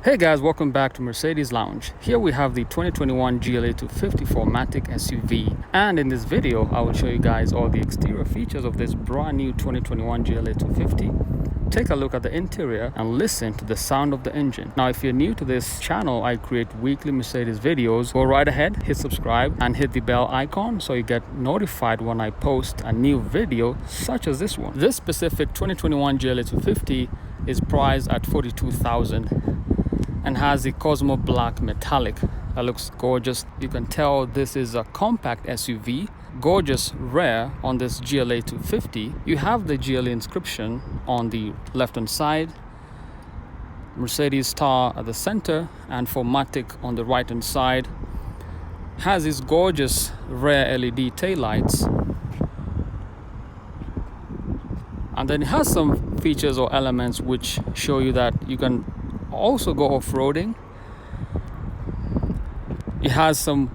Hey guys, welcome back to Mercedes Lounge. Here we have the 2021 GLA 250 4MATIC SUV, and in this video I will show you guys all the exterior features of this brand new 2021 GLA 250. Take a look at the interior and listen to the sound of the engine. Now if you're new to this channel, I create weekly Mercedes videos. Go right ahead, hit subscribe and hit the bell icon so you get notified when I post a new video such as this one. This specific 2021 GLA 250 is priced at $42,000 and has the Cosmo Black Metallic. That looks gorgeous. You can tell this is a compact SUV. Gorgeous rear on this GLA 250. You have the GLA inscription on the left hand side, Mercedes star at the center, and 4MATIC on the right hand side. Has these gorgeous rear LED taillights, and then it has some features or elements which show you that you can also go off-roading. It has some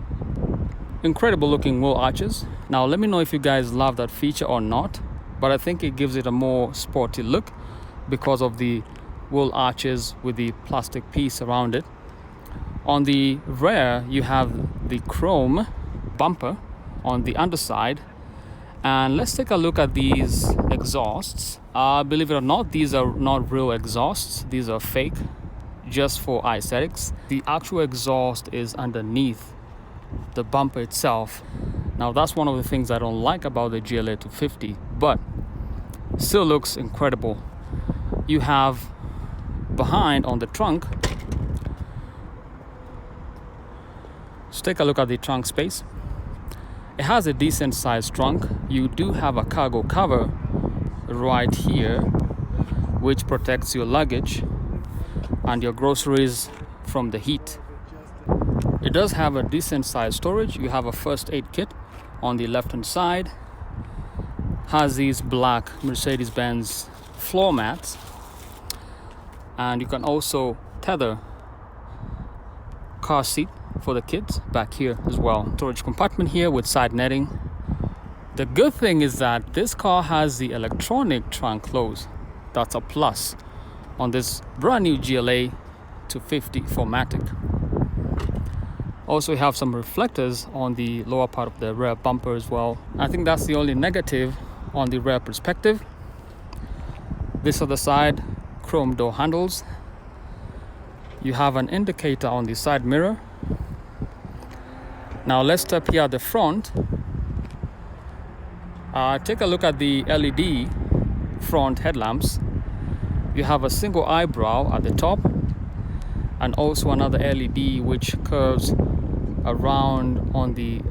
incredible looking wheel arches. Now let me know if you guys love that feature or not, but I think it gives it a more sporty look because of the wheel arches with the plastic piece around it. On the rear you have the chrome bumper on the underside, and let's take a look at these exhausts. Believe it or not, these are not real exhausts. These are fake, just for aesthetics. The actual exhaust is underneath the bumper itself. Now that's one of the things I don't like about the GLA 250, but still looks incredible. You have behind on the trunk, let's take a look at the trunk space. It has a decent sized trunk. You do have a cargo cover right here which protects your luggage and your groceries from the heat. It does have a decent sized storage. You have a first aid kit on the left hand side. Has these black Mercedes-Benz floor mats, and you can also tether car seat for the kids back here as well. Storage compartment here with side netting. The good thing is that this car has the electronic trunk close. That's a plus on this brand new GLA 250 4MATIC. Also we have some reflectors on the lower part of the rear bumper as well. I think that's the only negative on the rear perspective. This other side, chrome door handles. You have an indicator on the side mirror. Now let's step here at the front. Take a look at the LED front headlamps. You have a single eyebrow at the top, and also another LED which curves around on the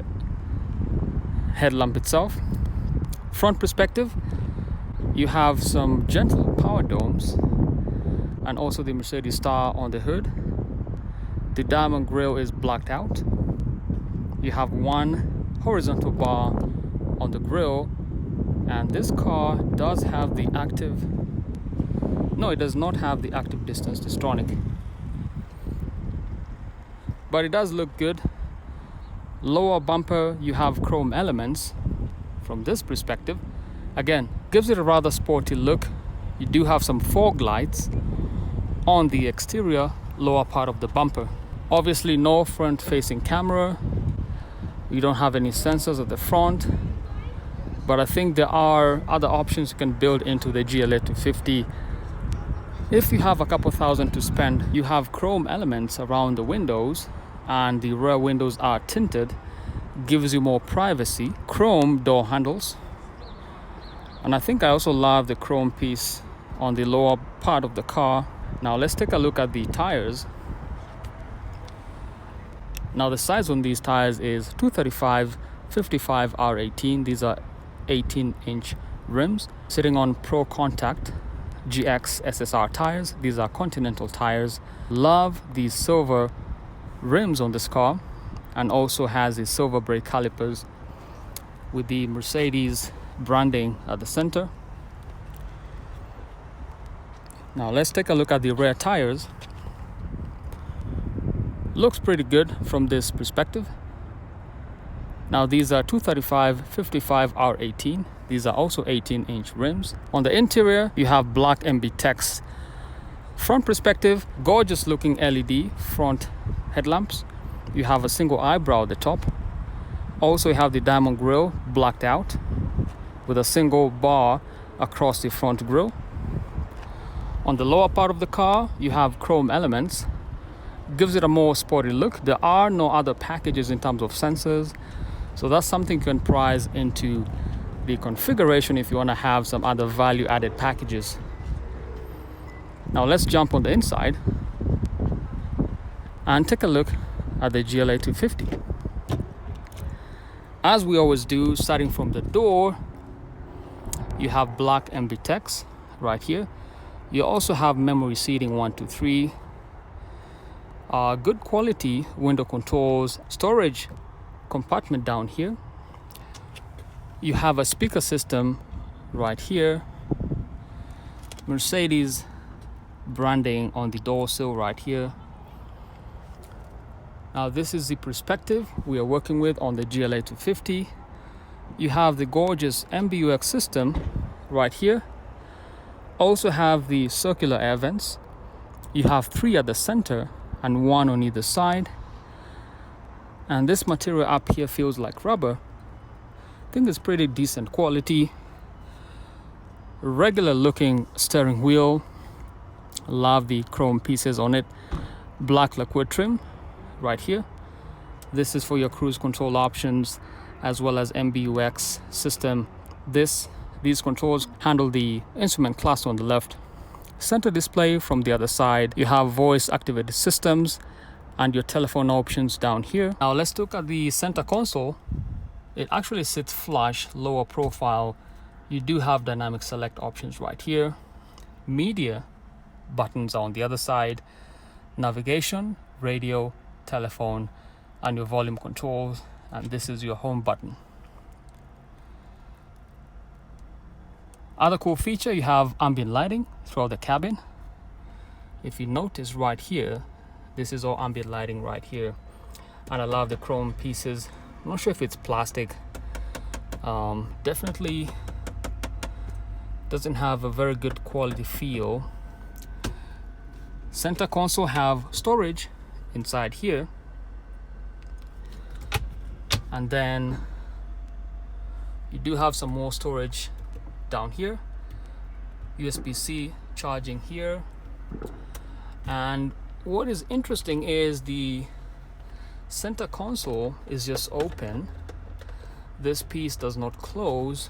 headlamp itself. Front perspective, you have some gentle power domes and also the Mercedes star on the hood. The diamond grille is blacked out. You have one horizontal bar on the grille, and this car does have the active, no, it does not have the active distance distronic, but it does look good. Lower bumper, you have chrome elements. From this perspective, again, gives it a rather sporty look. You do have some fog lights on the exterior lower part of the bumper. Obviously no front facing camera. You don't have any sensors at the front, but I think there are other options you can build into the GLA 250. If you have a couple thousand to spend, you have chrome elements around the windows, and the rear windows are tinted, gives you more privacy. Chrome door handles, and I think I also love the chrome piece on the lower part of the car. Now let's take a look at the tires. Now the size on these tires is 235/55 R18. These are 18-inch rims sitting on Pro Contact GX SSR tires. These are Continental tires. Love these silver rims on this car, and also has the silver brake calipers with the Mercedes branding at the center. Now let's take a look at the rear tires. Looks pretty good from this perspective. Now these are 235/55 R18. These are also 18-inch rims. On the interior, you have black MB text Front perspective, gorgeous looking LED front headlamps. You have a single eyebrow at the top. Also you have the diamond grille blacked out with a single bar across the front grille. On the lower part of the car, you have chrome elements. Gives it a more sporty look. There are no other packages in terms of sensors, so that's something you can price into the configuration if you want to have some other value added packages. Now let's jump on the inside and take a look at the GLA 250. As we always do, starting from the door, you have black MB text right here. You also have memory seating 1, 2, 3. Good quality window controls, storage compartment down here. You have a speaker system right here. Mercedes branding on the door sill right here. Now this is the perspective we are working with on the GLA 250. You have the gorgeous MBUX system right here. Also have the circular air vents. You have 3 at the center and 1 on either side. And this material up here feels like rubber. I think it's pretty decent quality. Regular looking steering wheel. Love the chrome pieces on it. Black liquid trim right here. This is for your cruise control options as well as MBUX system. These controls handle the instrument cluster on the left. Center display from the other side. You have voice activated systems and your telephone options down here. Now let's look at the center console. It actually sits flush, lower profile. You do have dynamic select options right here. Media buttons are on the other side. Navigation, radio, telephone, and your volume controls. And this is your home button. Other cool feature, you have ambient lighting throughout the cabin. If you notice right here, this is all ambient lighting right here. And I love the chrome pieces. I'm not sure if it's plastic. Definitely doesn't have a very good quality feel. Center console have storage inside here. And then you do have some more storage down here. USB-C charging here. And what is interesting is the center console is just open. This piece does not close,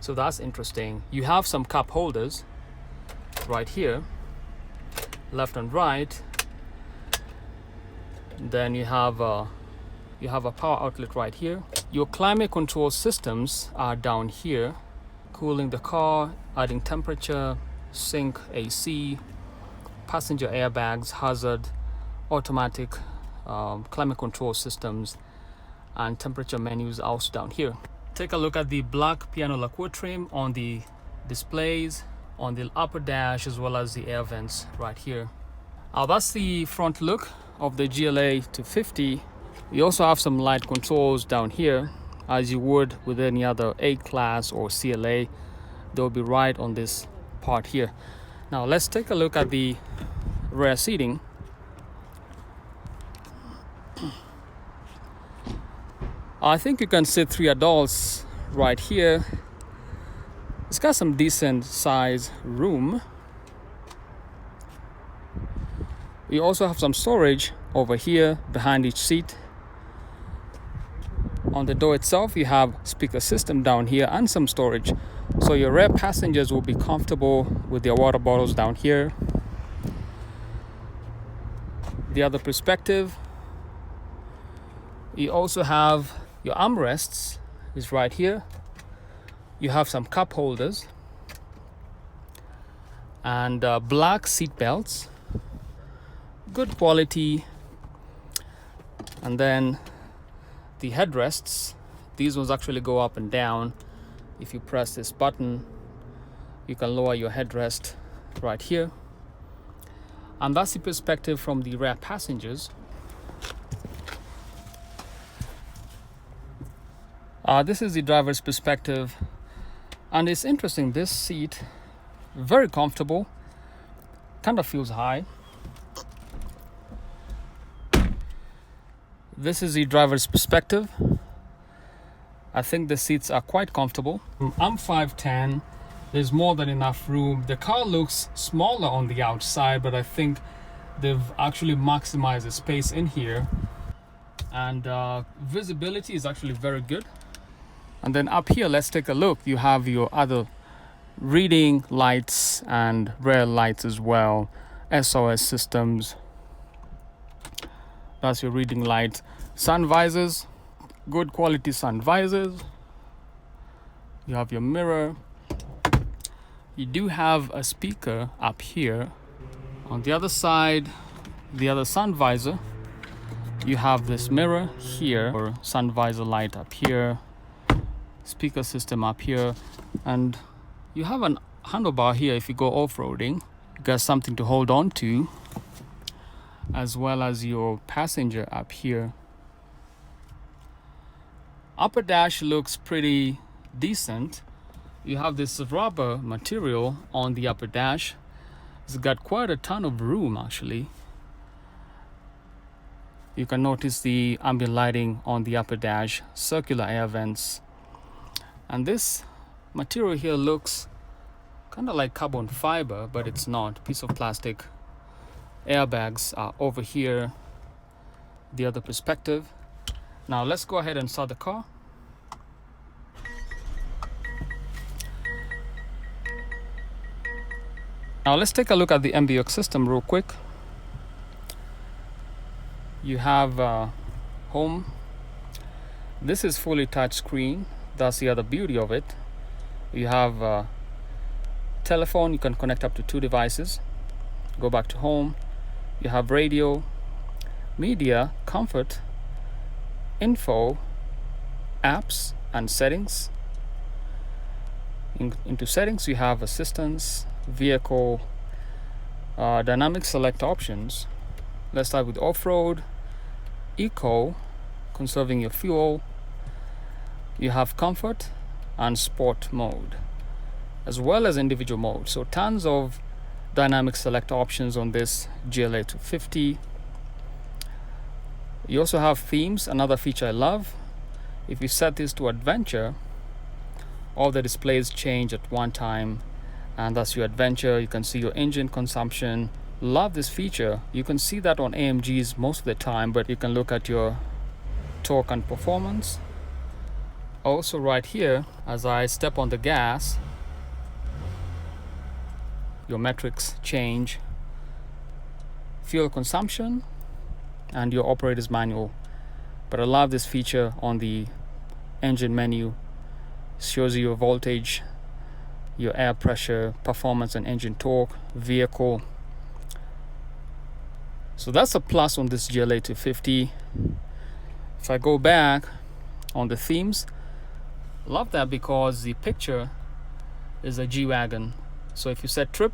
so that's interesting. You have some cup holders right here, left and right. Then you have a power outlet right here. Your climate control systems are down here, cooling the car, adding temperature, sync AC, passenger airbags, hazard, automatic climate control systems, and temperature menus also down here. Take a look at the black piano lacquer trim on the displays, on the upper dash, as well as the air vents right here. Now that's the front look of the GLA 250. You also have some light controls down here, as you would with any other A-Class or CLA. They'll be right on this part here. Now let's take a look at the rear seating. I think you can sit 3 adults right here. It's got some decent size room. You also have some storage over here behind each seat. On the door itself, you have speaker system down here and some storage. So your rear passengers will be comfortable with their water bottles down here. The other perspective, you also have your armrests is right here. You have some cup holders and black seat belts, good quality. And then the headrests, these ones actually go up and down. If you press this button, you can lower your headrest right here. And that's the perspective from the rear passengers. This is the driver's perspective, and it's interesting, this seat, very comfortable. kind of feels high. This is the driver's perspective. I think the seats are quite comfortable. I'm 5'10". There's more than enough room. The car looks smaller on the outside, but I think they've actually maximized the space in here. And visibility is actually very good. And then up here, let's take a look. You have your other reading lights and rear lights as well. SOS systems. That's your reading light. Sun visors, good quality sun visors. You have your mirror. You do have a speaker up here. On the other side, the other sun visor, you have this mirror here, or sun visor light up here, speaker system up here, and you have a handlebar here if you go off-roading. You got something to hold on to, as well as your passenger up here. Upper dash looks pretty decent. You have this rubber material on the upper dash. It's got quite a ton of room actually. You can notice the ambient lighting on the upper dash, circular air vents. And this material here looks kind of like carbon fiber, but it's not. Piece of plastic. Airbags are over here. The other perspective. Now let's go ahead and start the car. Now let's take a look at the MBUX system real quick. You have home. This is fully touch screen. That's the other beauty of it. You have telephone. You can connect up to 2 devices. Go back to home. You have radio, media, comfort, info, apps, and settings. Into settings, you have assistance, vehicle, dynamic select options. Let's start with off-road, eco, conserving your fuel. You have comfort and sport mode, as well as individual mode. So tons of dynamic select options on this GLA 250. You also have themes, another feature I love. If you set this to adventure, all the displays change at one time, and that's your adventure. You can see your engine consumption. Love this feature. You can see that on AMGs most of the time, but you can look at your torque and performance. Also right here, as I step on the gas, your metrics change, fuel consumption, and your operator's manual. But I love this feature on the engine menu. Shows you your voltage, your air pressure, performance and engine torque, vehicle. So that's a plus on this GLA 250. If I go back on the themes, love that because the picture is a G-Wagon. So if you set trip,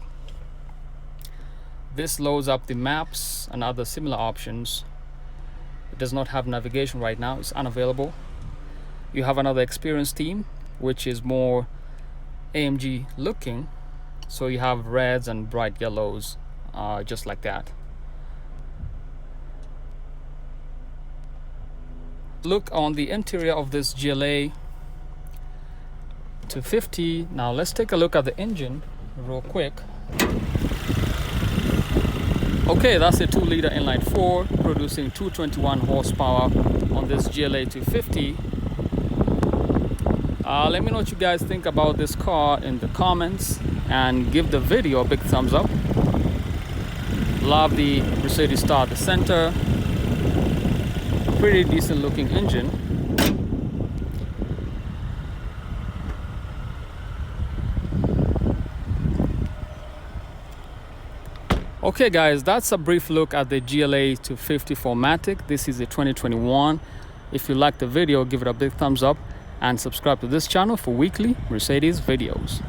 this loads up the maps and other similar options. It does not have navigation right now, it's unavailable. You have another experience theme, which is more AMG looking. So you have reds and bright yellows, just like that. Look on the interior of this GLA 250. Now let's take a look at the engine real quick. Okay, that's a 2-liter inline 4 producing 221 horsepower on this GLA 250. Let me know what you guys think about this car in the comments, and give the video a big thumbs up. Love the Mercedes star at the center. Pretty decent looking engine. Okay guys, that's a brief look at the GLA 250 4MATIC. This is a 2021. If you liked the video, give it a big thumbs up and subscribe to this channel for weekly Mercedes videos.